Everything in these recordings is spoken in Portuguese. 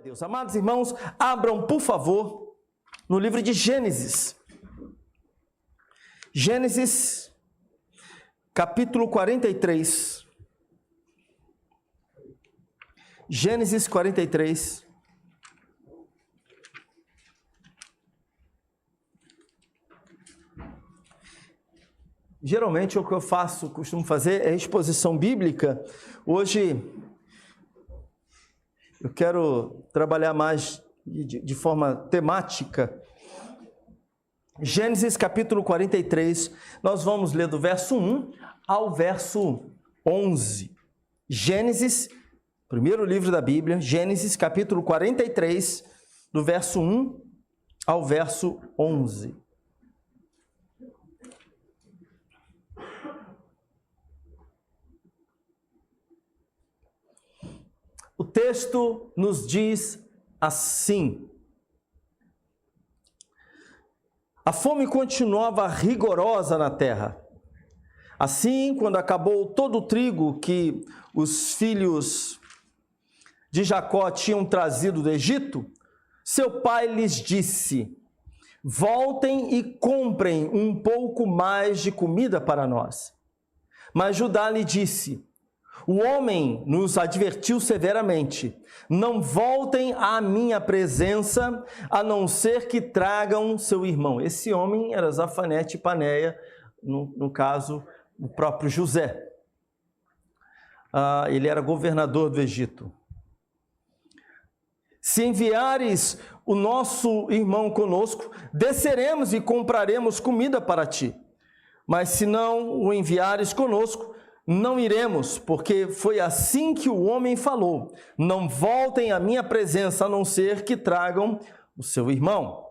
Deus. Amados irmãos, abram, por favor, no livro de Gênesis. Gênesis, capítulo 43. Gênesis 43. Geralmente o que eu costumo fazer é exposição bíblica. Hoje eu quero trabalhar mais de forma temática. Gênesis capítulo 43, nós vamos ler do verso 1 ao verso 11. Gênesis, primeiro livro da Bíblia, Gênesis capítulo 43, do verso 1 ao verso 11. O texto nos diz assim: a fome continuava rigorosa na terra. Assim, quando acabou todo o trigo que os filhos de Jacó tinham trazido do Egito, seu pai lhes disse: voltem e comprem um pouco mais de comida para nós. Mas Judá lhe disse: o homem nos advertiu severamente: não voltem à minha presença, a não ser que tragam seu irmão. Esse homem era Zafanete Paneia, no caso, o próprio José. Ele era governador do Egito. Se enviares o nosso irmão conosco, desceremos e compraremos comida para ti. Mas se não o enviares conosco, não iremos, porque foi assim que o homem falou: não voltem à minha presença, a não ser que tragam o seu irmão.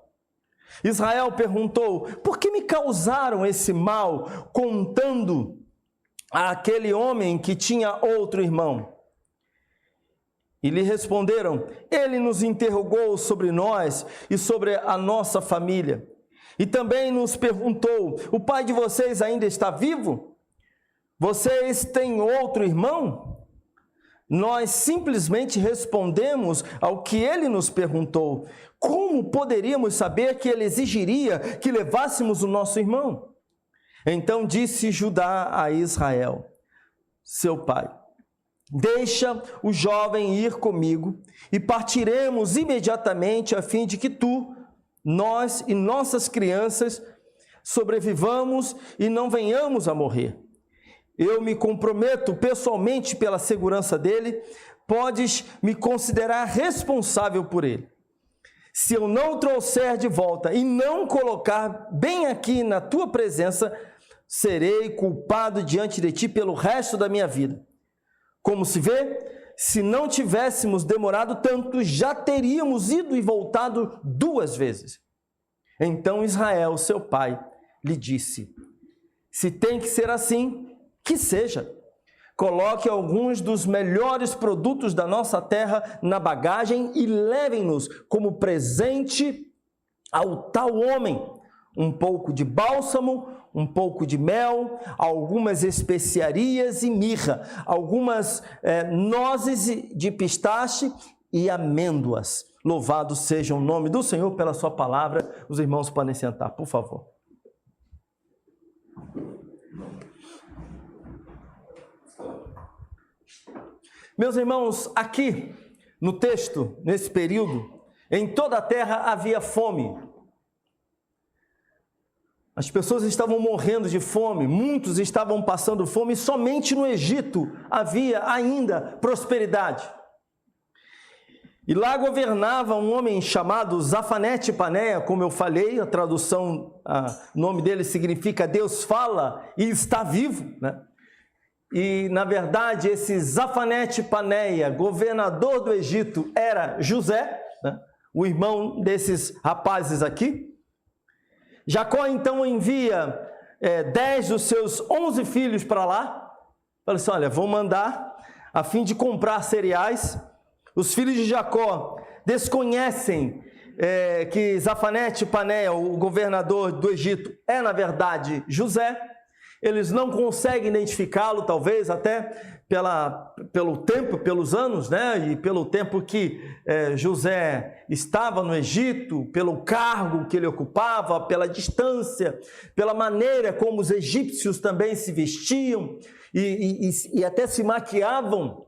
Israel perguntou: por que me causaram esse mal, contando àquele homem que tinha outro irmão? E lhe responderam: ele nos interrogou sobre nós e sobre a nossa família. E também nos perguntou: o pai de vocês ainda está vivo? Vocês têm outro irmão? Nós simplesmente respondemos ao que ele nos perguntou. Como poderíamos saber que ele exigiria que levássemos o nosso irmão? Então disse Judá a Israel, seu pai: deixa o jovem ir comigo e partiremos imediatamente, a fim de que tu, nós e nossas crianças sobrevivamos e não venhamos a morrer. Eu me comprometo pessoalmente pela segurança dele, podes me considerar responsável por ele. Se eu não o trouxer de volta e não colocar bem aqui na tua presença, serei culpado diante de ti pelo resto da minha vida. Como se vê, se não tivéssemos demorado tanto, já teríamos ido e voltado 2 vezes. Então Israel, seu pai, lhe disse: se tem que ser assim, que seja. Coloque alguns dos melhores produtos da nossa terra na bagagem e levem-nos como presente ao tal homem um pouco de bálsamo, um pouco de mel, algumas especiarias e mirra, algumas nozes de pistache e amêndoas. Louvado seja o nome do Senhor pela sua palavra. Os irmãos podem sentar, por favor. Meus irmãos, aqui no texto, nesse período, em toda a terra havia fome. As pessoas estavam morrendo de fome, muitos estavam passando fome, e somente no Egito havia ainda prosperidade. E lá governava um homem chamado Zafanete Paneia, como eu falei, a tradução, o nome dele significa Deus fala e está vivo, né? E, na verdade, esse Zafanete Paneia, governador do Egito, era José, né? O irmão desses rapazes aqui. Jacó, então, envia 10 dos seus 11 filhos para lá. Fala assim: olha, vou mandar a fim de comprar cereais. Os filhos de Jacó desconhecem que Zafanete Paneia, o governador do Egito, é, na verdade, José. Eles não conseguem identificá-lo, talvez até pelo tempo, pelos anos, né? E pelo tempo que José estava no Egito, pelo cargo que ele ocupava, pela distância, pela maneira como os egípcios também se vestiam e até se maquiavam.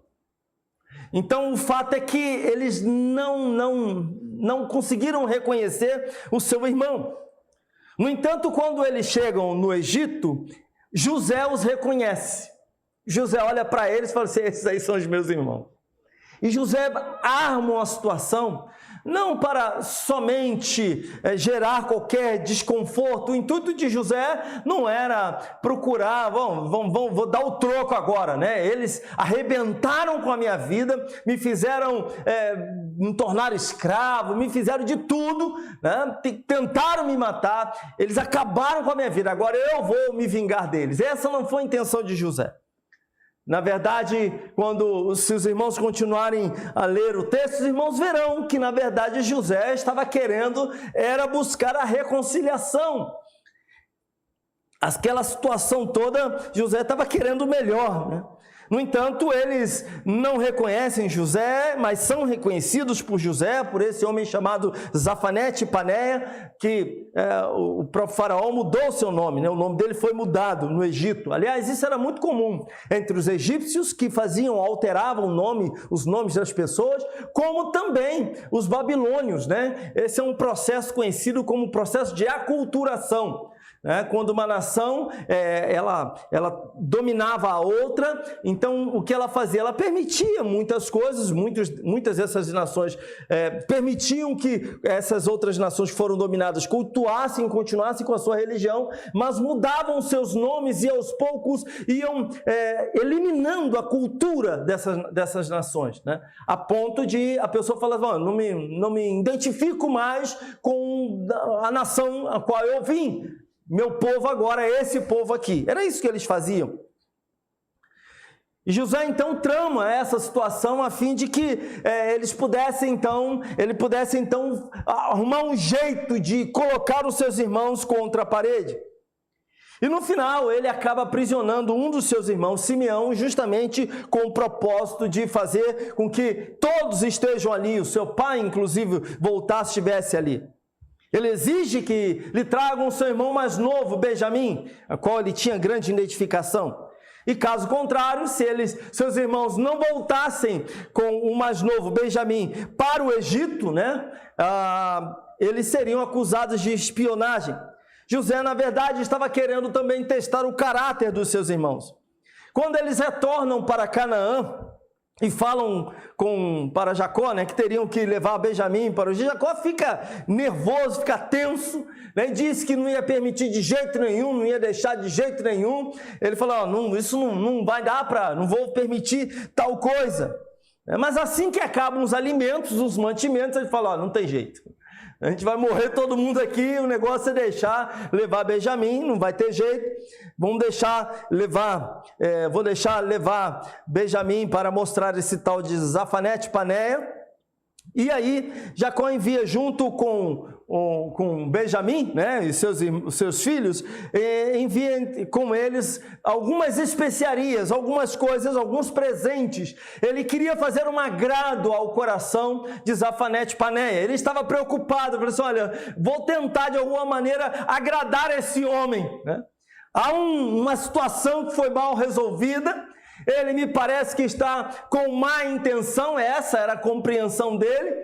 Então, o fato é que eles não conseguiram reconhecer o seu irmão. No entanto, quando eles chegam no Egito, José os reconhece. José olha para eles e fala assim: esses aí são os meus irmãos. E José arma uma situação, não para somente gerar qualquer desconforto. O intuito de José não era procurar, vou dar o troco agora, né? Eles arrebentaram com a minha vida, me fizeram me tornar escravo, me fizeram de tudo, né? Tentaram me matar, eles acabaram com a minha vida, agora eu vou me vingar deles. Essa não foi a intenção de José. Na verdade, quando os seus irmãos continuarem a ler o texto, os irmãos verão que, na verdade, José estava querendo era buscar a reconciliação. Aquela situação toda, José estava querendo o melhor, né? No entanto, eles não reconhecem José, mas são reconhecidos por José, por esse homem chamado Zafanete-Paneia, que o próprio faraó mudou seu nome, né? O nome dele foi mudado no Egito. Aliás, isso era muito comum entre os egípcios, que alteravam os nomes das pessoas, como também os babilônios, né? Esse é um processo conhecido como processo de aculturação. Quando uma nação ela dominava a outra, então o que ela fazia? Ela permitia muitas coisas, muitas dessas nações permitiam que essas outras nações que foram dominadas cultuassem, continuassem com a sua religião, mas mudavam seus nomes e aos poucos iam eliminando a cultura dessas nações, né? A ponto de a pessoa falar: não me identifico mais com a nação a qual eu vim. Meu povo agora é esse povo aqui. Era isso que eles faziam. E José então trama essa situação a fim de que ele pudesse então arrumar um jeito de colocar os seus irmãos contra a parede. E no final ele acaba aprisionando um dos seus irmãos, Simeão, justamente com o propósito de fazer com que todos estejam ali, o seu pai inclusive estivesse ali. Ele exige que lhe tragam seu irmão mais novo, Benjamim, a qual ele tinha grande identificação. E caso contrário, se seus irmãos não voltassem com o mais novo, Benjamim, para o Egito, né, eles seriam acusados de espionagem. José, na verdade, estava querendo também testar o caráter dos seus irmãos. Quando eles retornam para Canaã, e falam para Jacó, né, que teriam que levar Benjamim para o Egito, Jacó fica nervoso, fica tenso, né, disse que não ia permitir de jeito nenhum, não ia deixar de jeito nenhum. Ele falou: isso não vai dar não vou permitir tal coisa. Mas assim que acabam os alimentos, os mantimentos, ele fala: não tem jeito. A gente vai morrer todo mundo aqui, o negócio é levar Benjamim, não vai ter jeito. Vou deixar levar Benjamim para mostrar esse tal de Zafanete-Paneia. E aí Jacó envia junto com Benjamim, né, e seus filhos, envia com eles algumas especiarias, algumas coisas, alguns presentes. Ele queria fazer um agrado ao coração de Zafanete-Paneia. Ele estava preocupado, falou assim: olha, vou tentar de alguma maneira agradar esse homem, né? Há uma situação que foi mal resolvida. Ele me parece que está com má intenção, essa era a compreensão dele,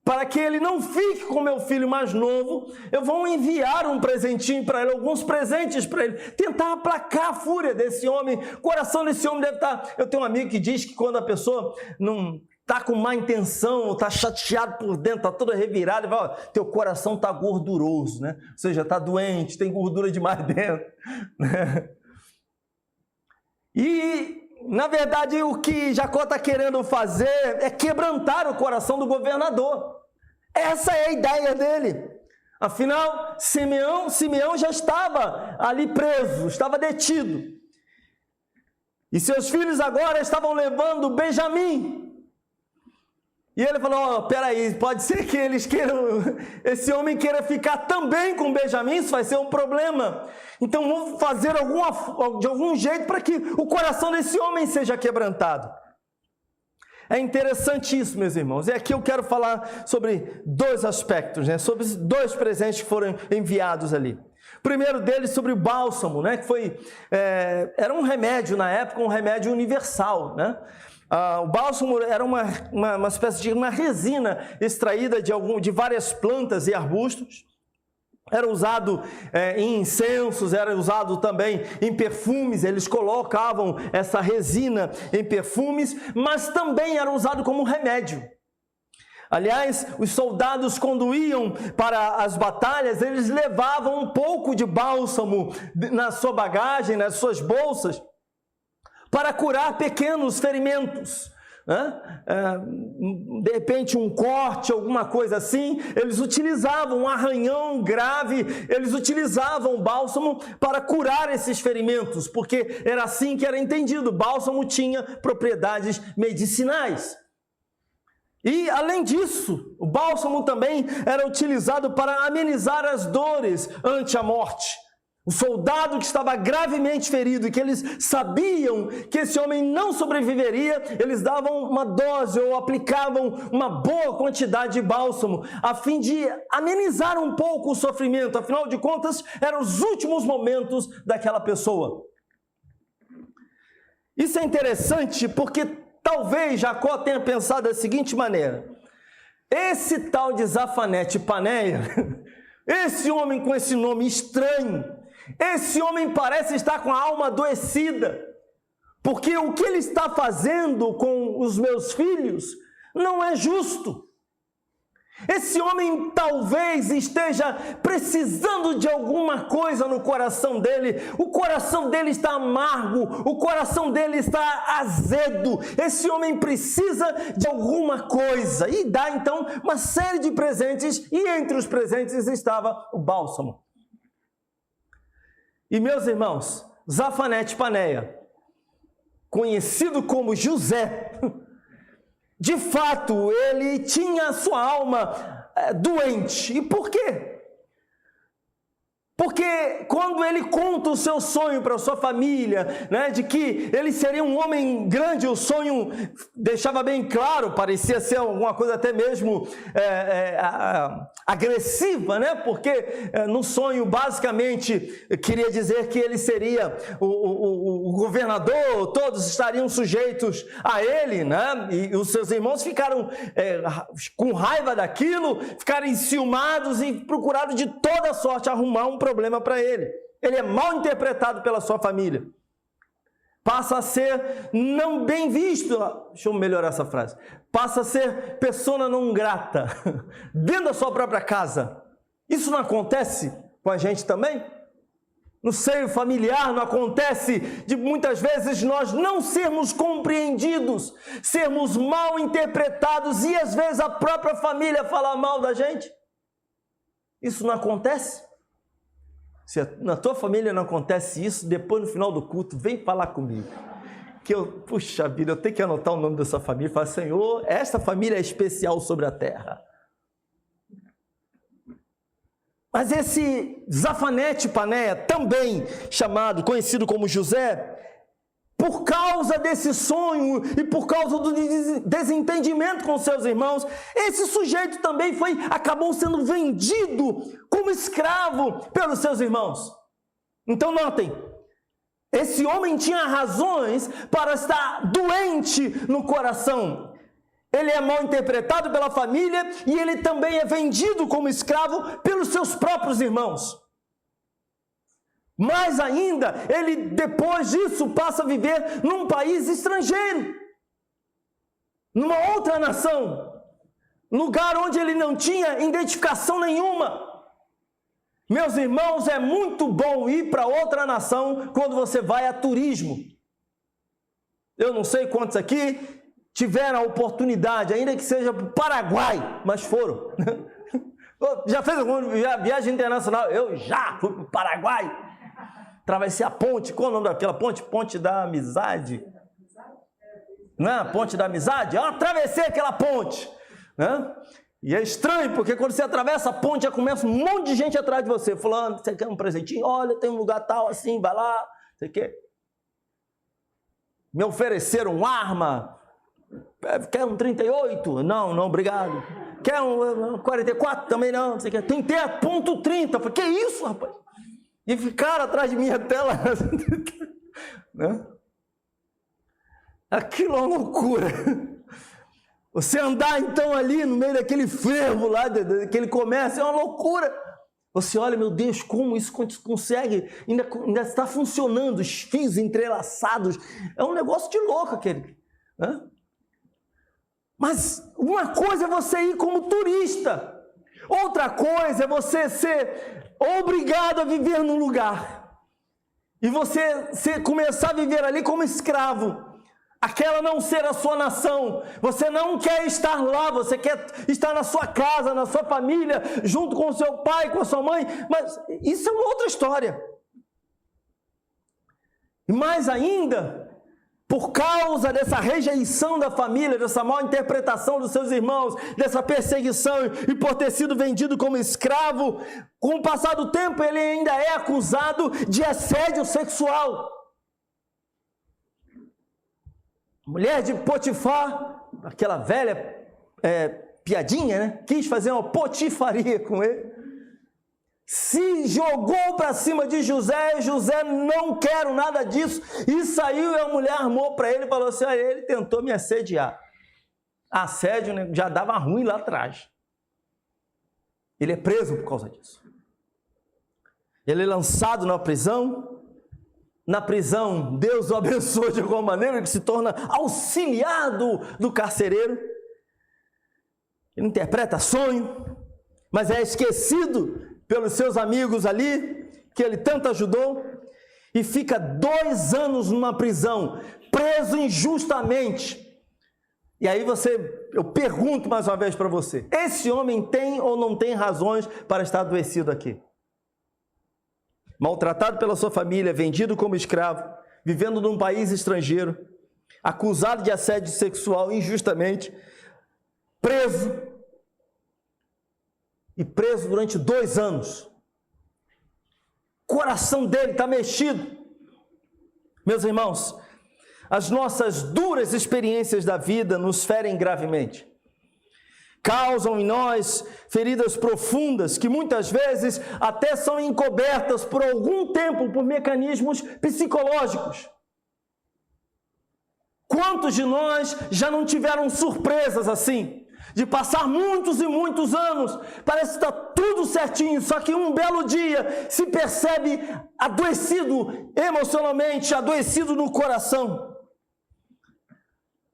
para que ele não fique com meu filho mais novo, eu vou enviar um presentinho para ele, alguns presentes para ele, tentar aplacar a fúria desse homem. O coração desse homem deve estar... Eu tenho um amigo que diz que quando a pessoa não está com má intenção, está chateado por dentro, está toda revirada, fala: teu coração está gorduroso, né? Ou seja, está doente, tem gordura demais dentro, né? E na verdade, o que Jacó está querendo fazer é quebrantar o coração do governador. Essa é a ideia dele. Afinal, Simeão já estava ali preso, estava detido. E seus filhos agora estavam levando Benjamim. E ele falou, peraí, pode ser que eles queiram, esse homem queira ficar também com Benjamim, isso vai ser um problema. Então vamos fazer de algum jeito para que o coração desse homem seja quebrantado. É interessante isso, meus irmãos. E aqui eu quero falar sobre dois aspectos, né? Sobre os dois presentes que foram enviados ali. O primeiro deles sobre o bálsamo, né? Que foi, era um remédio na época, um remédio universal, né? O bálsamo era uma espécie de uma resina extraída de várias plantas e arbustos. Era usado em incensos, era usado também em perfumes, eles colocavam essa resina em perfumes, mas também era usado como remédio. Aliás, os soldados, quando iam para as batalhas, eles levavam um pouco de bálsamo na sua bagagem, nas suas bolsas, para curar pequenos ferimentos. De repente um corte, alguma coisa assim, eles utilizavam um arranhão grave, eles utilizavam bálsamo para curar esses ferimentos, porque era assim que era entendido, bálsamo tinha propriedades medicinais. E além disso, o bálsamo também era utilizado para amenizar as dores ante a morte. O soldado que estava gravemente ferido e que eles sabiam que esse homem não sobreviveria, eles davam uma dose ou aplicavam uma boa quantidade de bálsamo a fim de amenizar um pouco o sofrimento. Afinal de contas, eram os últimos momentos daquela pessoa. Isso é interessante porque talvez Jacó tenha pensado da seguinte maneira: esse tal de Zafanete Paneia, esse homem com esse nome estranho, esse homem parece estar com a alma adoecida, porque o que ele está fazendo com os meus filhos não é justo. Esse homem talvez esteja precisando de alguma coisa no coração dele. O coração dele está amargo, o coração dele está azedo. Esse homem precisa de alguma coisa. E dá então uma série de presentes, e entre os presentes estava o bálsamo. E meus irmãos, Zafanete Paneia, conhecido como José, de fato, ele tinha a sua alma doente. E por quê? Porque quando ele conta o seu sonho para a sua família, né, de que ele seria um homem grande, o sonho deixava bem claro, parecia ser alguma coisa até mesmo agressiva, né? Porque no sonho basicamente queria dizer que ele seria o governador, todos estariam sujeitos a ele, né? E os seus irmãos ficaram com raiva daquilo, ficaram enciumados e procuraram de toda sorte arrumar um problema para ele. Ele é mal interpretado pela sua família. Passa a ser não bem visto. Deixa eu melhorar essa frase. Passa a ser persona não grata dentro da sua própria casa. Isso não acontece com a gente também? No seio familiar não acontece de muitas vezes nós não sermos compreendidos, sermos mal interpretados e às vezes a própria família falar mal da gente? Isso não acontece? Se na tua família não acontece isso, depois no final do culto, vem falar comigo. Que puxa vida, eu tenho que anotar o nome dessa família e falar: Senhor, esta família é especial sobre a terra. Mas esse Zafanete Paneia, também conhecido como José, por causa desse sonho e por causa do desentendimento com seus irmãos, esse sujeito também acabou sendo vendido como escravo pelos seus irmãos. Então notem, esse homem tinha razões para estar doente no coração. Ele é mal interpretado pela família e ele também é vendido como escravo pelos seus próprios irmãos. Mais ainda, ele depois disso passa a viver num país estrangeiro, numa outra nação, lugar onde ele não tinha identificação nenhuma. Meus irmãos, é muito bom ir para outra nação quando você vai a turismo. Eu não sei quantos aqui tiveram a oportunidade, ainda que seja para o Paraguai, mas foram. Já fez alguma viagem internacional? Eu já fui para o Paraguai. Atravessei a ponte, qual é o nome daquela ponte? Ponte da Amizade. Não é a Ponte da Amizade? Eu atravessei aquela ponte. né? E é estranho, porque quando você atravessa a ponte, já começa um monte de gente atrás de você, falando, você quer um presentinho? Olha, tem um lugar tal assim, vai lá, você quer? Me ofereceram arma, quer um 38? Não, obrigado. Quer um 44? Também não, você quer? Tem que ter ponto 30, eu falei, que isso, rapaz? E ficaram atrás de mim até lá, né? Aquilo é uma loucura. Você andar então ali no meio daquele fervo lá, daquele comércio, é uma loucura. Você olha, meu Deus, como isso consegue, ainda está funcionando, os fios entrelaçados. É um negócio de louco aquele. Né? Mas uma coisa é você ir como turista. Outra coisa é você ser obrigado a viver num lugar. E você começar a viver ali como escravo. Aquela não ser a sua nação, você não quer estar lá, você quer estar na sua casa, na sua família, junto com o seu pai, com a sua mãe, mas isso é uma outra história. E mais ainda, por causa dessa rejeição da família, dessa mal interpretação dos seus irmãos, dessa perseguição e por ter sido vendido como escravo, com o passar do tempo ele ainda é acusado de assédio sexual. Mulher de Potifar, aquela velha piadinha, né? Quis fazer uma potifaria com ele. Se jogou para cima de José, José não quero nada disso. E saiu e a mulher armou para ele e falou assim, ele tentou me assediar. Assédio, né? Já dava ruim lá atrás. Ele é preso por causa disso. Ele é lançado na prisão. Na prisão, Deus o abençoa de alguma maneira, ele se torna auxiliar do carcereiro. Ele interpreta sonho, mas é esquecido pelos seus amigos ali, que ele tanto ajudou, e fica 2 anos numa prisão, preso injustamente. E aí eu pergunto mais uma vez para você, esse homem tem ou não tem razões para estar adoecido aqui? Maltratado pela sua família, vendido como escravo, vivendo num país estrangeiro, acusado de assédio sexual injustamente, preso durante 2 anos. O coração dele está mexido. Meus irmãos, as nossas duras experiências da vida nos ferem gravemente. Causam em nós feridas profundas que muitas vezes até são encobertas por algum tempo por mecanismos psicológicos. Quantos de nós já não tiveram surpresas assim? De passar muitos e muitos anos, parece que está tudo certinho, só que um belo dia se percebe adoecido emocionalmente, adoecido no coração.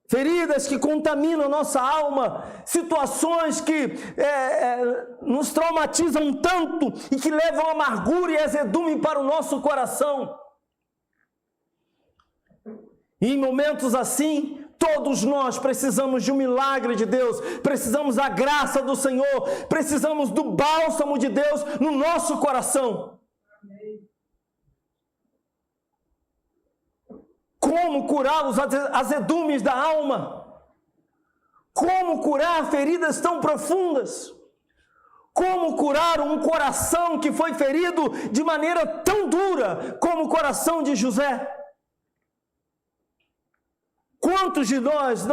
Feridas que contaminam a nossa alma, situações que nos traumatizam tanto e que levam amargura e azedume para o nosso coração. E em momentos assim, todos nós precisamos de um milagre de Deus, precisamos da graça do Senhor, precisamos do bálsamo de Deus no nosso coração. Como curar os azedumes da alma? Como curar feridas tão profundas? Como curar um coração que foi ferido de maneira tão dura como o coração de José? Quantos de nós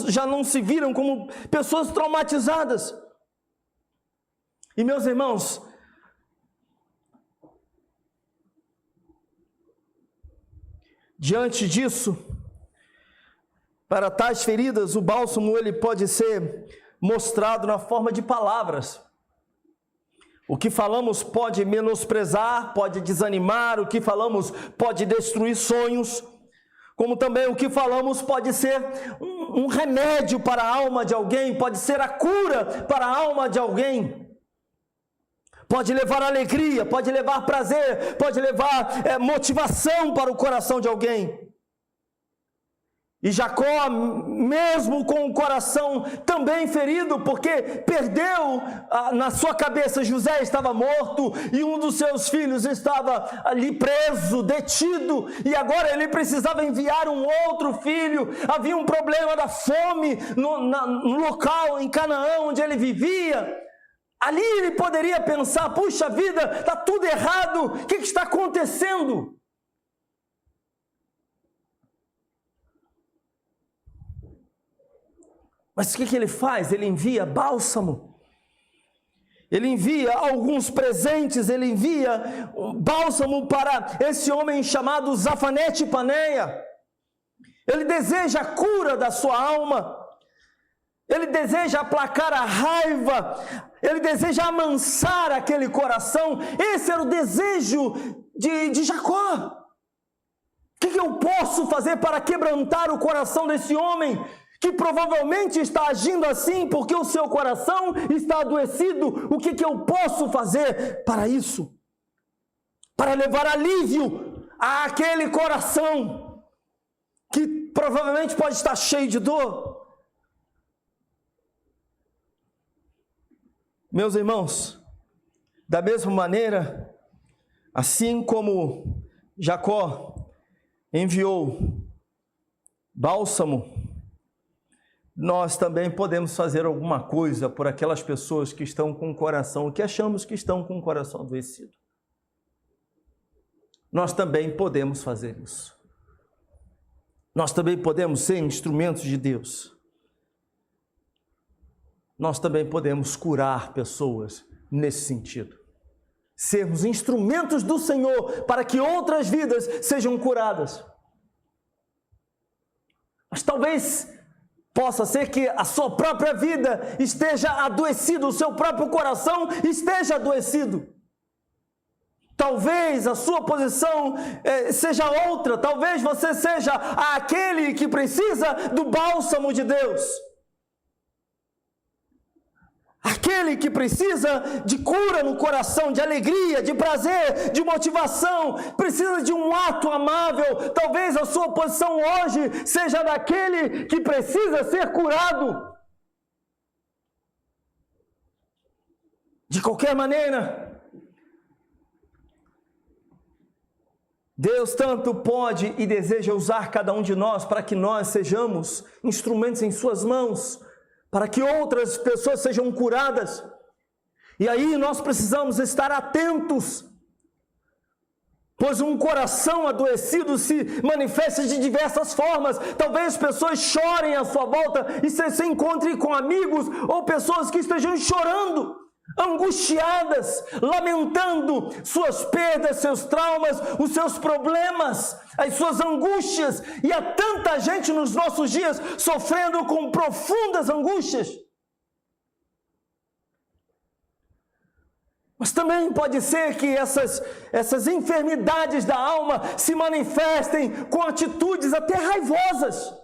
já não se viram como pessoas traumatizadas? E meus irmãos, diante disso, para tais feridas, o bálsamo ele pode ser mostrado na forma de palavras. O que falamos pode menosprezar, pode desanimar, o que falamos pode destruir sonhos, como também o que falamos pode ser um remédio para a alma de alguém, pode ser a cura para a alma de alguém. Pode levar alegria, pode levar prazer, pode levar motivação para o coração de alguém. E Jacó, mesmo com o coração também ferido, porque perdeu na sua cabeça, José estava morto e um dos seus filhos estava ali preso, detido, e agora ele precisava enviar um outro filho. Havia um problema da fome no local, em Canaã, onde ele vivia. Ali ele poderia pensar, puxa vida, está tudo errado, o que está acontecendo? Mas o que ele faz? Ele envia bálsamo, ele envia alguns presentes, ele envia um bálsamo para esse homem chamado Zafanete Paneia. Ele deseja a cura da sua alma, ele deseja aplacar a raiva, ele deseja amansar aquele coração. Esse era o desejo de Jacó. O que eu posso fazer para quebrantar o coração desse homem, que provavelmente está agindo assim porque o seu coração está adoecido? O que eu posso fazer para isso? Para levar alívio àquele coração que provavelmente pode estar cheio de dor. Meus irmãos, da mesma maneira, assim como Jacó enviou bálsamo, nós também podemos fazer alguma coisa por aquelas pessoas que estão com o coração, que achamos que estão com o coração adoecido. Nós também podemos fazer isso. Nós também podemos ser instrumentos de Deus. Nós também podemos curar pessoas nesse sentido. Sermos instrumentos do Senhor para que outras vidas sejam curadas. Mas talvez possa ser que a sua própria vida esteja adoecida, o seu próprio coração esteja adoecido. Talvez a sua posição seja outra, talvez você seja aquele que precisa do bálsamo de Deus. Aquele que precisa de cura no coração, de alegria, de prazer, de motivação, precisa de um ato amável. Talvez a sua posição hoje seja daquele que precisa ser curado. De qualquer maneira, Deus tanto pode e deseja usar cada um de nós para que nós sejamos instrumentos em suas mãos, para que outras pessoas sejam curadas. E aí nós precisamos estar atentos, pois um coração adoecido se manifesta de diversas formas. Talvez pessoas chorem à sua volta e se encontrem com amigos ou pessoas que estejam chorando, angustiadas, lamentando suas perdas, seus traumas, os seus problemas, as suas angústias. E há tanta gente nos nossos dias sofrendo com profundas angústias. Mas também pode ser que essas enfermidades da alma se manifestem com atitudes até raivosas.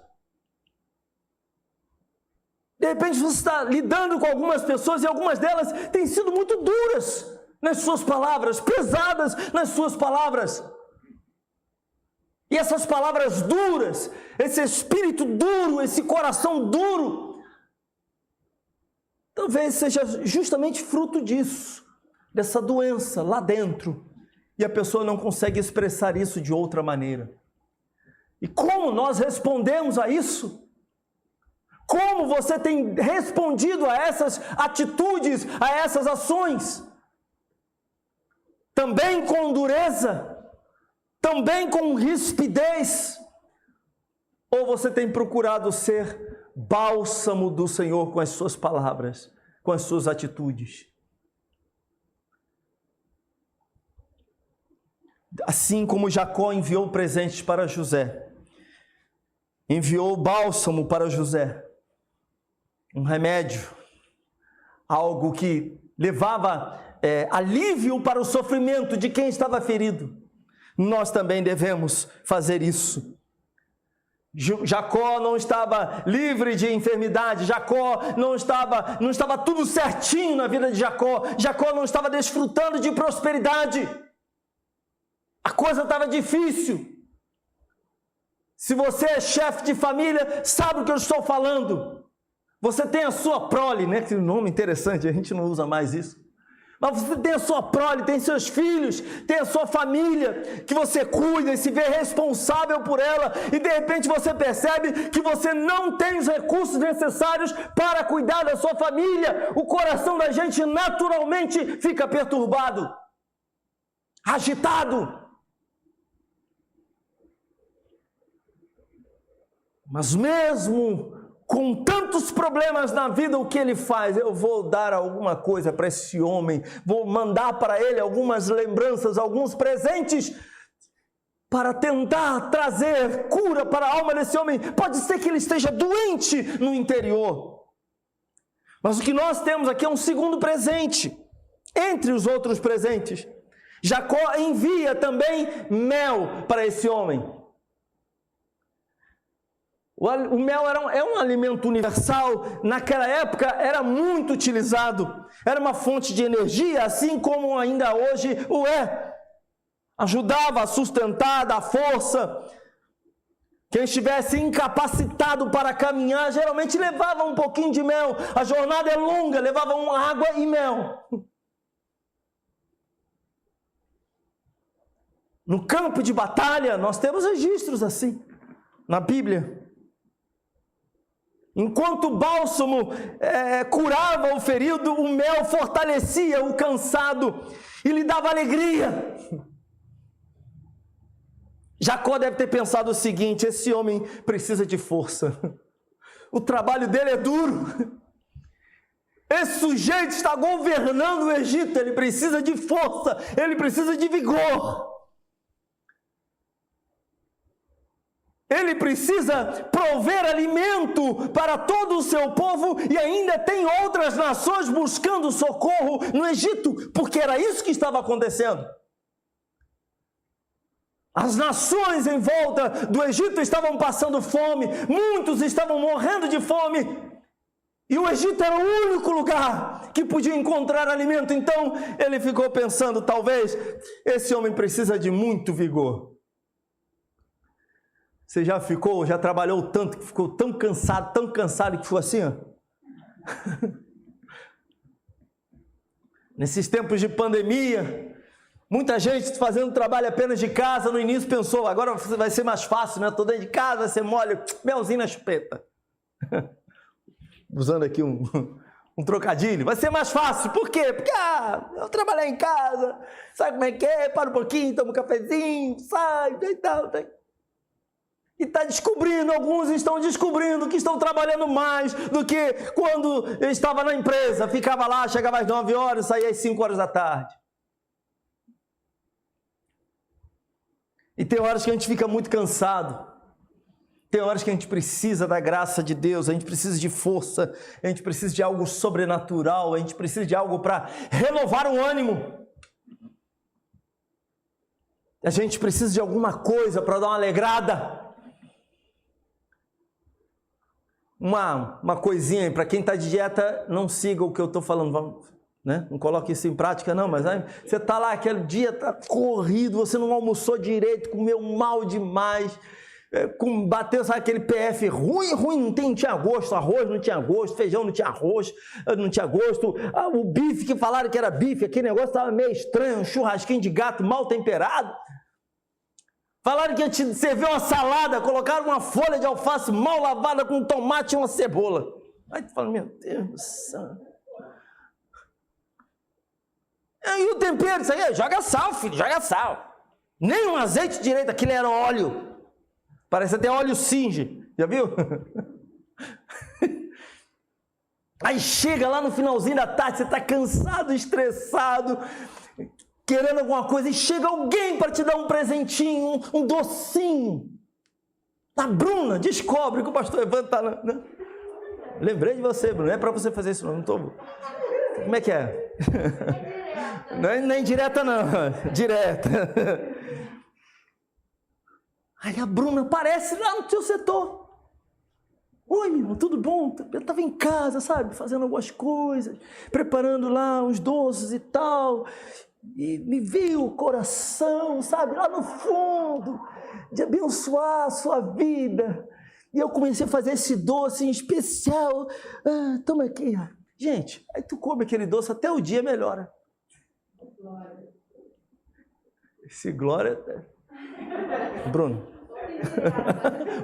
De repente você está lidando com algumas pessoas e algumas delas têm sido muito duras nas suas palavras, pesadas nas suas palavras. E essas palavras duras, esse espírito duro, esse coração duro, talvez seja justamente fruto disso, dessa doença lá dentro. E a pessoa não consegue expressar isso de outra maneira. E como nós respondemos a isso? Como você tem respondido a essas atitudes, a essas ações? Também com dureza? Também com rispidez? Ou você tem procurado ser bálsamo do Senhor com as suas palavras, com as suas atitudes? Assim como Jacó enviou presentes para José, enviou bálsamo para José, um remédio, algo que levava alívio para o sofrimento de quem estava ferido. Nós também devemos fazer isso. Jacó não estava livre de enfermidade, Jacó não estava tudo certinho na vida de Jacó, Jacó não estava desfrutando de prosperidade, a coisa estava difícil. Se você é chefe de família, sabe o que eu estou falando. Você tem a sua prole, né? Que nome interessante, a gente não usa mais isso. Mas você tem a sua prole, tem seus filhos, tem a sua família, que você cuida e se vê responsável por ela, e de repente você percebe que você não tem os recursos necessários para cuidar da sua família. O coração da gente naturalmente fica perturbado, agitado. Mas mesmo com tantos problemas na vida, o que ele faz? Eu vou dar alguma coisa para esse homem, vou mandar para ele algumas lembranças, alguns presentes, para tentar trazer cura para a alma desse homem. Pode ser que ele esteja doente no interior. Mas o que nós temos aqui é um segundo presente, entre os outros presentes. Jacó envia também mel para esse homem. O mel é um alimento universal, naquela época era muito utilizado, era uma fonte de energia, assim como ainda hoje o é. Ajudava a sustentar, dar força. Quem estivesse incapacitado para caminhar, geralmente levava um pouquinho de mel. A jornada é longa, levavam água e mel. No campo de batalha, nós temos registros assim, na Bíblia. Enquanto o bálsamo curava o ferido, o mel fortalecia o cansado e lhe dava alegria. Jacó deve ter pensado o seguinte: esse homem precisa de força. O trabalho dele é duro. Esse sujeito está governando o Egito, ele precisa de força, ele precisa de vigor. Ele precisa prover alimento para todo o seu povo, e ainda tem outras nações buscando socorro no Egito, porque era isso que estava acontecendo. As nações em volta do Egito estavam passando fome, muitos estavam morrendo de fome, e o Egito era o único lugar que podia encontrar alimento. Então ele ficou pensando: talvez esse homem precisa de muito vigor. Você já trabalhou tanto, que ficou tão cansado que ficou assim, ó. Nesses tempos de pandemia, muita gente fazendo trabalho apenas de casa. No início pensou: agora vai ser mais fácil, né? Tô dentro de casa, vai ser mole, melzinho na chupeta. Usando aqui um trocadilho. Vai ser mais fácil. Por quê? Porque eu trabalhar em casa, sabe como é que é? Para um pouquinho, toma um cafezinho, sai, e tal. E está descobrindo, alguns estão descobrindo que estão trabalhando mais do que quando eu estava na empresa. Ficava lá, chegava às 9 horas, saía às 5 horas da tarde. E tem horas que a gente fica muito cansado. Tem horas que a gente precisa da graça de Deus, a gente precisa de força, a gente precisa de algo sobrenatural, a gente precisa de algo para renovar o ânimo. A gente precisa de alguma coisa para dar uma alegrada. Uma coisinha, para quem está de dieta, não siga o que eu estou falando, né? Não coloque isso em prática não, mas aí você está lá, aquele dia está corrido, você não almoçou direito, comeu mal demais, bateu, sabe, aquele PF ruim, não tinha gosto, arroz não tinha gosto, feijão não tinha arroz, não tinha gosto, o bife que falaram que era bife, aquele negócio estava meio estranho, um churrasquinho de gato mal temperado. Falaram que ia te servir uma salada, colocaram uma folha de alface mal lavada com tomate e uma cebola. Aí tu fala: meu Deus do céu. E o tempero, isso aí, joga sal, filho, joga sal. Nem um azeite direito, aquilo era óleo. Parece até óleo Singe, já viu? Aí chega lá no finalzinho da tarde, você está cansado, estressado, querendo alguma coisa, e chega alguém para te dar um presentinho, um docinho. A Bruna descobre que o pastor Evandro está... Né? Lembrei de você, Bruna, não é para você fazer isso, não estou... Como é que é? Não é nem direta não, direta. Aí a Bruna aparece lá no teu setor. Oi, meu irmão, tudo bom? Eu estava em casa, sabe, fazendo algumas coisas, preparando lá uns doces e tal... E me veio o coração, sabe, lá no fundo, de abençoar a sua vida. E eu comecei a fazer esse doce em especial. Toma aqui. Gente, aí tu come aquele doce, até o dia melhora. Esse glória... Bruno.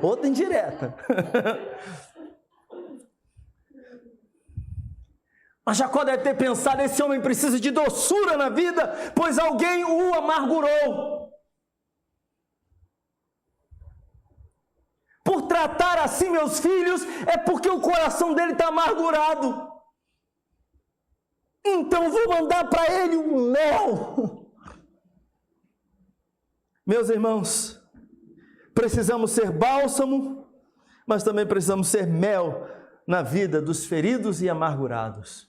Outra indireta. Mas Jacó deve ter pensado, esse homem precisa de doçura na vida, pois alguém o amargurou. Por tratar assim meus filhos, é porque o coração dele está amargurado. Então vou mandar para ele um mel. Meus irmãos, precisamos ser bálsamo, mas também precisamos ser mel na vida dos feridos e amargurados.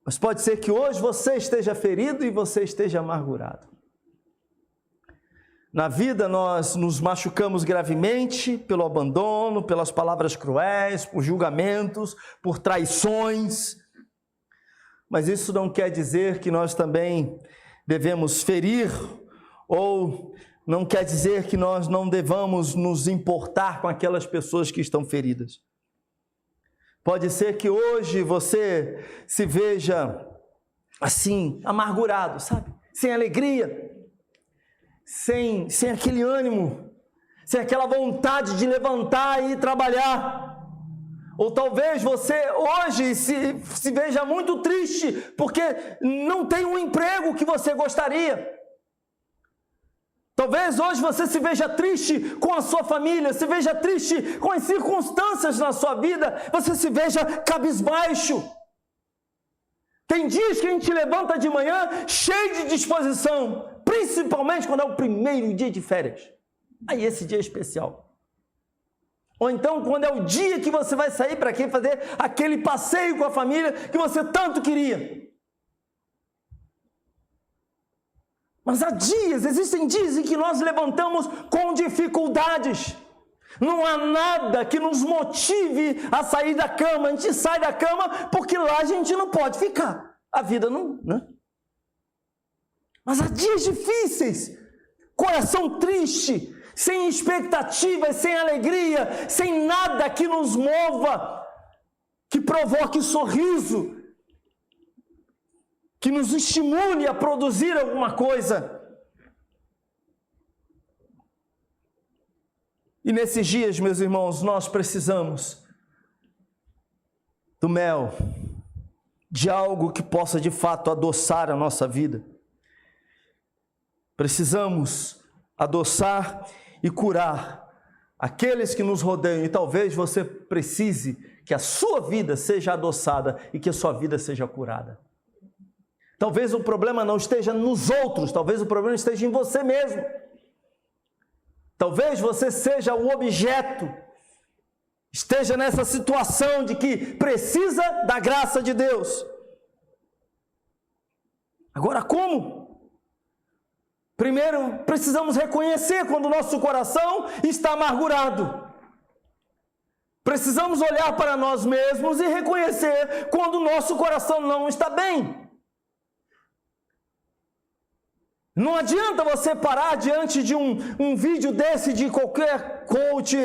Mas pode ser que hoje você esteja ferido e você esteja amargurado. Na vida nós nos machucamos gravemente pelo abandono, pelas palavras cruéis, por julgamentos, por traições. Mas isso não quer dizer que nós também devemos ferir, ou não quer dizer que nós não devamos nos importar com aquelas pessoas que estão feridas. Pode ser que hoje você se veja assim, amargurado, sabe? Sem alegria. Sem aquele ânimo, sem aquela vontade de levantar e ir trabalhar. Ou talvez você hoje se veja muito triste, porque não tem um emprego que você gostaria. Talvez hoje você se veja triste com a sua família, se veja triste com as circunstâncias na sua vida, você se veja cabisbaixo. Tem dias que a gente levanta de manhã cheio de disposição, principalmente quando é o primeiro dia de férias. Aí esse dia é especial. Ou então quando é o dia que você vai sair para quem fazer aquele passeio com a família que você tanto queria. Mas existem dias em que nós levantamos com dificuldades. Não há nada que nos motive a sair da cama. A gente sai da cama porque lá a gente não pode ficar. A vida não, né? Mas há dias difíceis, coração triste, sem expectativas, sem alegria, sem nada que nos mova, que provoque sorriso, que nos estimule a produzir alguma coisa. E nesses dias, meus irmãos, nós precisamos do mel, de algo que possa de fato adoçar a nossa vida. Precisamos adoçar e curar aqueles que nos rodeiam, e talvez você precise que a sua vida seja adoçada e que a sua vida seja curada. Talvez o problema não esteja nos outros, talvez o problema esteja em você mesmo. Talvez você seja o objeto, esteja nessa situação de que precisa da graça de Deus. Agora como? Primeiro, precisamos reconhecer quando o nosso coração está amargurado. Precisamos olhar para nós mesmos e reconhecer quando o nosso coração não está bem. Não adianta você parar diante de um vídeo desse de qualquer coach,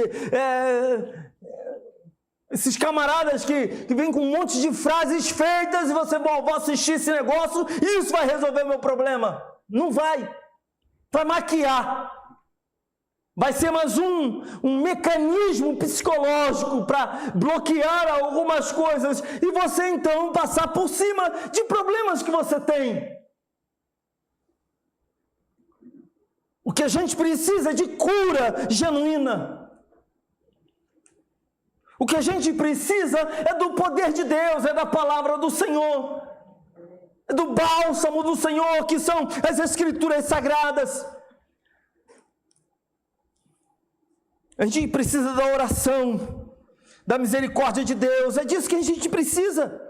esses camaradas que vêm com um monte de frases feitas e você, vou assistir esse negócio e isso vai resolver o meu problema. Não vai. Vai maquiar. Vai ser mais um mecanismo psicológico para bloquear algumas coisas e você então passar por cima de problemas que você tem. O que a gente precisa é de cura genuína. O que a gente precisa é do poder de Deus, é da palavra do Senhor, é do bálsamo do Senhor, que são as Escrituras Sagradas. A gente precisa da oração, da misericórdia de Deus, é disso que a gente precisa.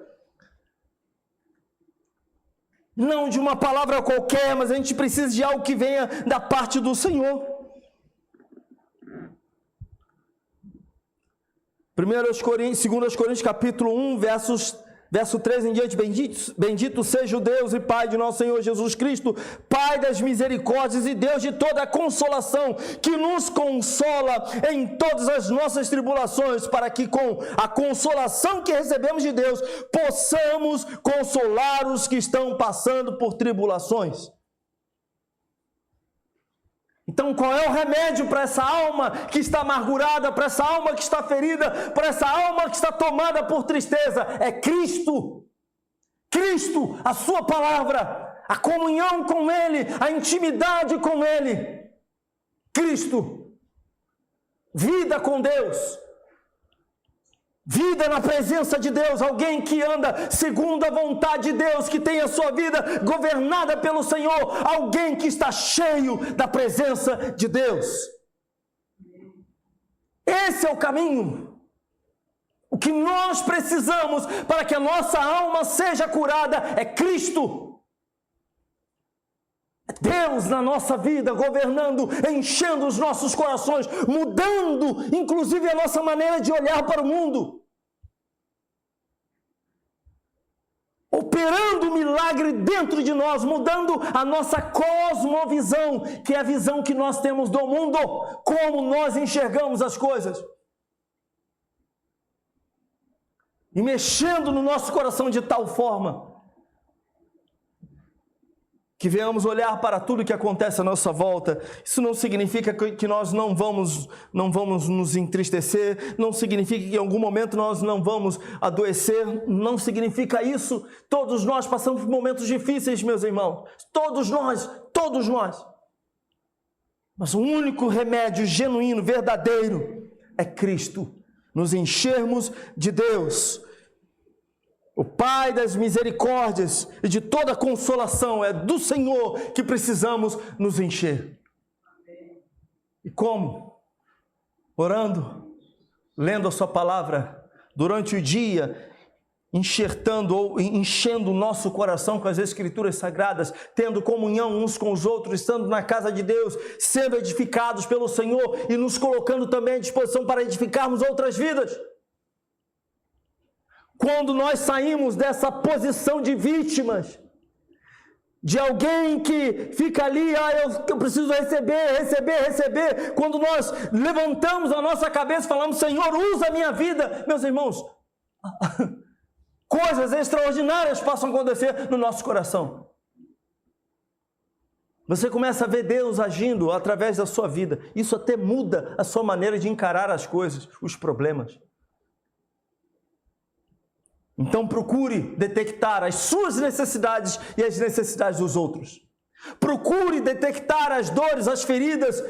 Não de uma palavra qualquer, mas a gente precisa de algo que venha da parte do Senhor. 2 Coríntios capítulo 1, versos Verso 3 em diante, bendito seja o Deus e Pai de nosso Senhor Jesus Cristo, Pai das misericórdias e Deus de toda a consolação, que nos consola em todas as nossas tribulações, para que com a consolação que recebemos de Deus, possamos consolar os que estão passando por tribulações. Então, qual é o remédio para essa alma que está amargurada, para essa alma que está ferida, para essa alma que está tomada por tristeza? É Cristo. Cristo, a sua palavra, a comunhão com Ele, a intimidade com Ele. Cristo. Vida com Deus. Vida na presença de Deus, alguém que anda segundo a vontade de Deus, que tem a sua vida governada pelo Senhor, alguém que está cheio da presença de Deus. Esse é o caminho. O que nós precisamos para que a nossa alma seja curada é Cristo. É Deus na nossa vida, governando, enchendo os nossos corações, mudando, inclusive, a nossa maneira de olhar para o mundo. Operando o milagre dentro de nós, mudando a nossa cosmovisão, que é a visão que nós temos do mundo, como nós enxergamos as coisas. E mexendo no nosso coração de tal forma que venhamos olhar para tudo que acontece à nossa volta. Isso não significa que nós não vamos nos entristecer, não significa que em algum momento nós não vamos adoecer, não significa isso. Todos nós passamos por momentos difíceis, meus irmãos, todos nós. Mas o único remédio genuíno, verdadeiro, é Cristo. Nos enchermos de Deus. O Pai das misericórdias e de toda consolação, é do Senhor que precisamos nos encher. E como? Orando, lendo a sua palavra durante o dia, enxertando ou enchendo o nosso coração com as Escrituras Sagradas, tendo comunhão uns com os outros, estando na casa de Deus, sendo edificados pelo Senhor e nos colocando também à disposição para edificarmos outras vidas. Quando nós saímos dessa posição de vítimas, de alguém que fica ali, eu preciso receber, quando nós levantamos a nossa cabeça e falamos, Senhor, usa a minha vida, meus irmãos, coisas extraordinárias possam acontecer no nosso coração. Você começa a ver Deus agindo através da sua vida, isso até muda a sua maneira de encarar as coisas, os problemas. Então procure detectar as suas necessidades e as necessidades dos outros. Procure detectar as dores, as feridas,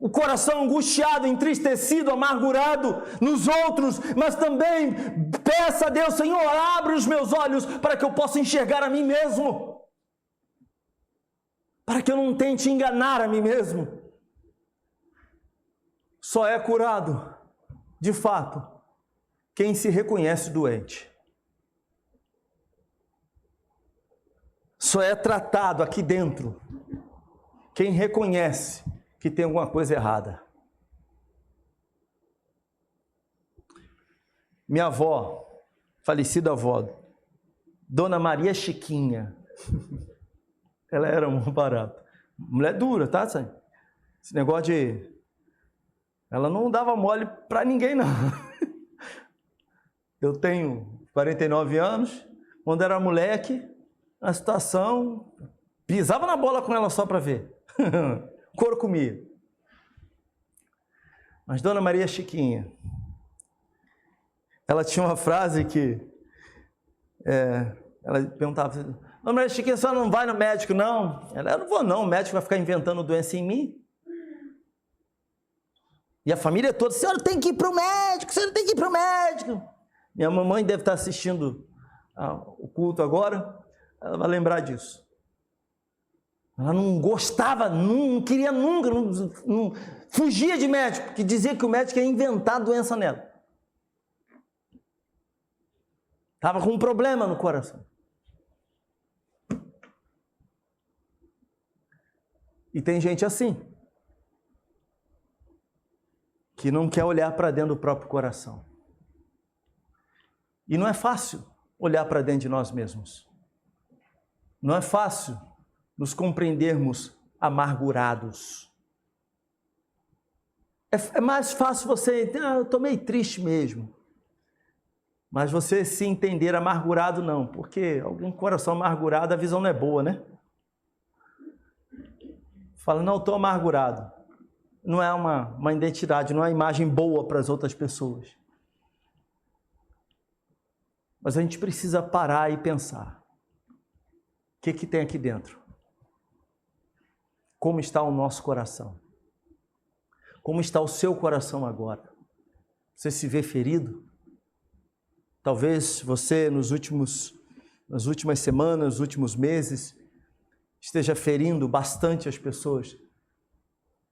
o coração angustiado, entristecido, amargurado nos outros, mas também peça a Deus, Senhor, abre os meus olhos para que eu possa enxergar a mim mesmo. Para que eu não tente enganar a mim mesmo. Só é curado, de fato, quem se reconhece doente. Só é tratado aqui dentro quem reconhece que tem alguma coisa errada. Minha avó, falecida avó, Dona Maria Chiquinha, ela era um barato. Mulher dura, tá? Esse negócio de... Ela não dava mole para ninguém, não. Eu tenho 49 anos, quando era moleque, a situação, pisava na bola com ela só para ver. Couro comia. Mas Dona Maria Chiquinha, ela tinha uma frase que ela perguntava, Dona Maria Chiquinha, a senhora não vai no médico, não? Ela, eu não vou não, o médico vai ficar inventando doença em mim. E a família toda, a senhora tem que ir para o médico, a senhora tem que ir para o médico. Minha mamãe deve estar assistindo o culto agora, ela vai lembrar disso. Ela não gostava, não queria nunca, não fugia de médico, que dizia que o médico ia inventar doença nela. Estava com um problema no coração. E tem gente assim, que não quer olhar para dentro do próprio coração. E não é fácil. olhar para dentro de nós mesmos. Não é fácil nos compreendermos amargurados. É mais fácil você, eu estou meio triste mesmo. Mas você se entender amargurado não, porque alguém com coração amargurado, a visão não é boa, né? Fala, não, estou amargurado. Não é uma identidade, não é uma imagem boa para as outras pessoas. Mas a gente precisa parar e pensar. O que tem aqui dentro? Como está o nosso coração? Como está o seu coração agora? Você se vê ferido? Talvez você nas últimas semanas, nos últimos meses, esteja ferindo bastante as pessoas.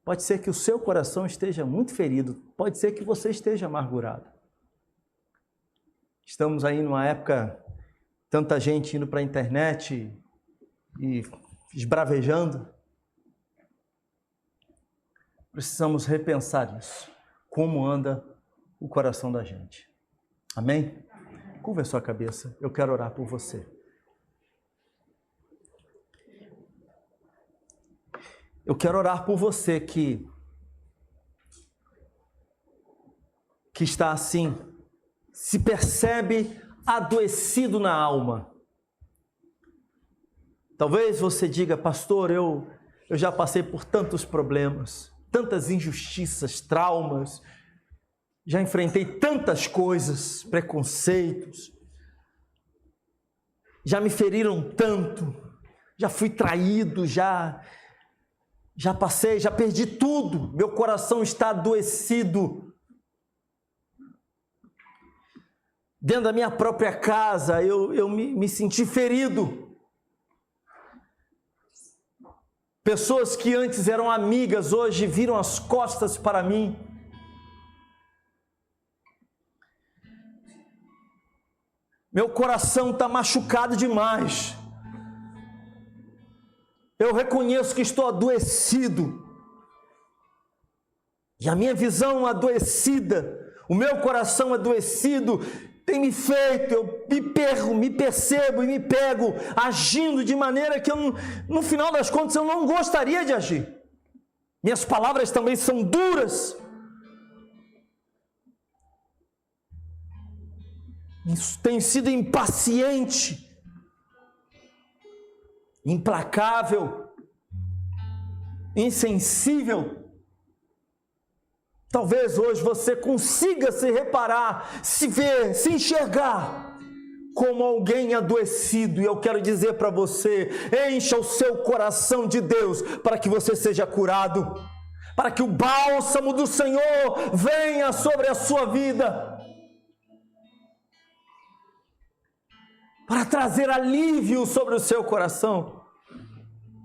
Pode ser que o seu coração esteja muito ferido, pode ser que você esteja amargurado. Estamos aí numa época, tanta gente indo para a internet e esbravejando. Precisamos repensar isso. Como anda o coração da gente. Amém? Curva a sua cabeça, eu quero orar por você. Eu quero orar por você que está assim, se percebe adoecido na alma. Talvez você diga, pastor, eu já passei por tantos problemas, tantas injustiças, traumas, já enfrentei tantas coisas, preconceitos, já me feriram tanto, já fui traído, já passei, já perdi tudo, meu coração está adoecido. Dentro da minha própria casa, eu me senti ferido. Pessoas que antes eram amigas, hoje viram as costas para mim. Meu coração está machucado demais. Eu reconheço que estou adoecido. E a minha visão adoecida, o meu coração adoecido, tem me feito, eu me percebo e me pego agindo de maneira que no final das contas eu não gostaria de agir. Minhas palavras também são duras. Tenho sido impaciente, implacável, insensível. Talvez hoje você consiga se reparar, se ver, se enxergar como alguém adoecido. E eu quero dizer para você, encha o seu coração de Deus para que você seja curado, para que o bálsamo do Senhor venha sobre a sua vida, para trazer alívio sobre o seu coração,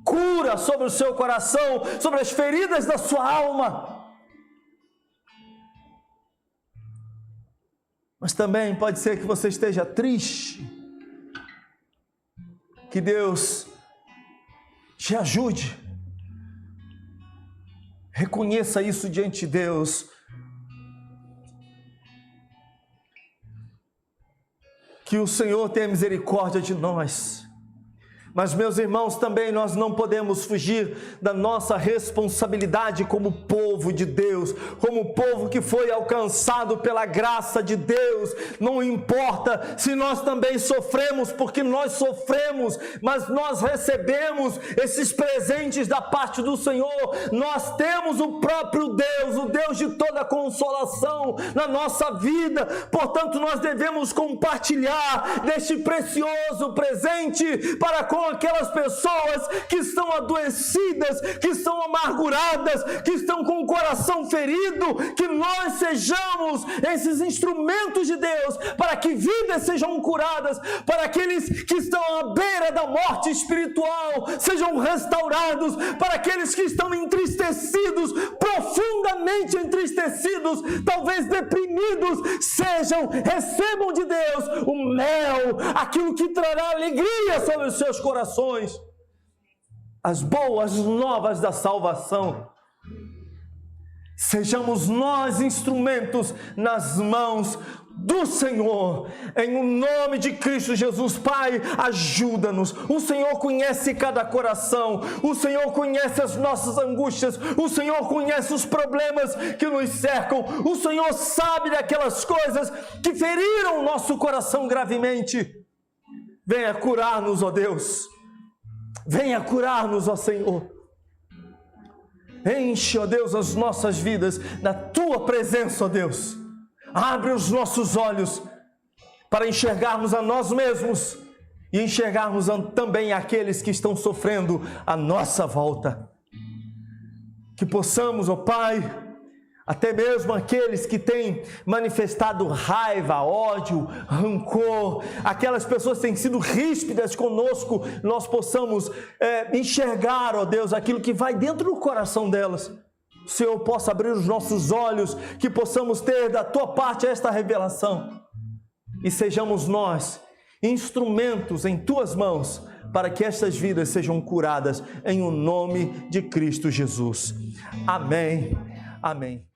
cura sobre o seu coração, sobre as feridas da sua alma. Mas também pode ser que você esteja triste. Que Deus te ajude. Reconheça isso diante de Deus. Que o Senhor tenha misericórdia de nós. Mas, meus irmãos, também nós não podemos fugir da nossa responsabilidade como povo de Deus, como povo que foi alcançado pela graça de Deus. Não importa se nós também sofremos, porque nós sofremos, mas nós recebemos esses presentes da parte do Senhor. Nós temos o próprio Deus, o Deus de toda consolação na nossa vida. Portanto, nós devemos compartilhar deste precioso presente para com aquelas pessoas que estão adoecidas, que estão amarguradas, que estão com o coração ferido, que nós sejamos esses instrumentos de Deus para que vidas sejam curadas, para aqueles que estão à beira da morte espiritual sejam restaurados, para aqueles que estão entristecidos, profundamente entristecidos, talvez deprimidos, recebam de Deus o mel, aquilo que trará alegria sobre os seus corações, as boas novas da salvação. Sejamos nós instrumentos nas mãos do Senhor, em o nome de Cristo Jesus. Pai, ajuda-nos. O Senhor conhece cada coração, o Senhor conhece as nossas angústias, o Senhor conhece os problemas que nos cercam, o Senhor sabe daquelas coisas que feriram o nosso coração gravemente. Venha curar-nos, ó Deus, venha curar-nos, ó Senhor. Enche, ó Deus, as nossas vidas da Tua presença, ó Deus. Abre os nossos olhos para enxergarmos a nós mesmos e enxergarmos também aqueles que estão sofrendo à nossa volta. Que possamos, ó Pai, até mesmo aqueles que têm manifestado raiva, ódio, rancor, aquelas pessoas que têm sido ríspidas conosco, nós possamos enxergar, ó Deus, aquilo que vai dentro do coração delas. O Senhor possa abrir os nossos olhos, que possamos ter da Tua parte esta revelação e sejamos nós instrumentos em Tuas mãos para que estas vidas sejam curadas em o nome de Cristo Jesus. Amém. Amém.